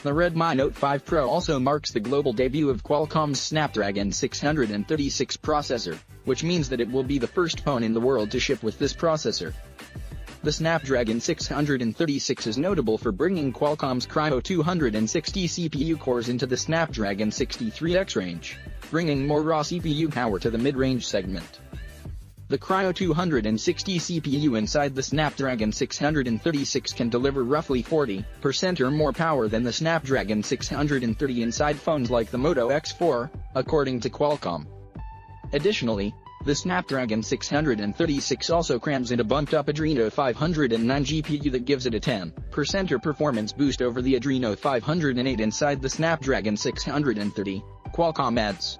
The Redmi Note 5 Pro also marks the global debut of Qualcomm's Snapdragon 636 processor, which means that it will be the first phone in the world to ship with this processor. The Snapdragon 636 is notable for bringing Qualcomm's Kryo 260 CPU cores into the Snapdragon 63X range, bringing more raw CPU power to the mid-range segment. The Kryo 260 CPU inside the Snapdragon 636 can deliver roughly 40% or more power than the Snapdragon 630 inside phones like the Moto X4, according to Qualcomm. Additionally, the Snapdragon 636 also crams in a bumped-up Adreno 509 GPU that gives it a 10% performance boost over the Adreno 508 inside the Snapdragon 630, Qualcomm adds.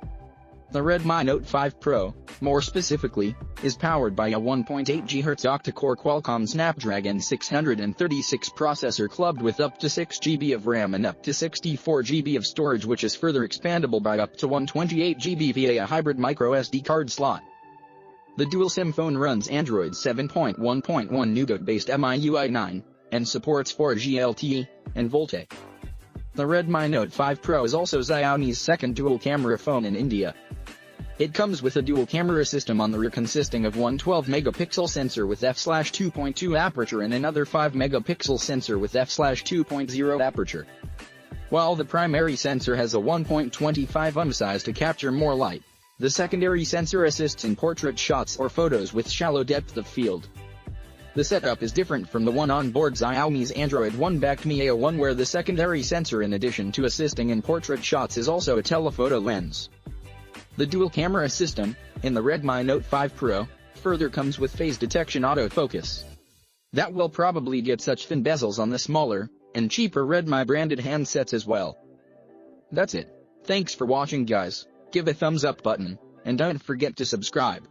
The Redmi Note 5 Pro, more specifically, is powered by a 1.8 GHz octa-core Qualcomm Snapdragon 636 processor clubbed with up to 6 GB of RAM and up to 64 GB of storage, which is further expandable by up to 128 GB via a hybrid microSD card slot. The dual-SIM phone runs Android 7.1.1 Nougat-based MIUI 9, and supports 4G LTE and VoLTE. The Redmi Note 5 Pro is also Xiaomi's second dual-camera phone in India. It comes with a dual-camera system on the rear consisting of one 12-megapixel sensor with f/2.2 aperture and another 5-megapixel sensor with f/2.0 aperture. While the primary sensor has a 1.25 size to capture more light, the secondary sensor assists in portrait shots or photos with shallow depth of field. The setup is different from the one on board Xiaomi's Android One-backed Mi A01, where the secondary sensor, in addition to assisting in portrait shots, is also a telephoto lens. The dual-camera system, in the Redmi Note 5 Pro, further comes with phase detection autofocus. That will probably get such thin bezels on the smaller, and cheaper Redmi branded handsets as well. That's it. Thanks for watching, guys. Give a thumbs up button, and don't forget to subscribe.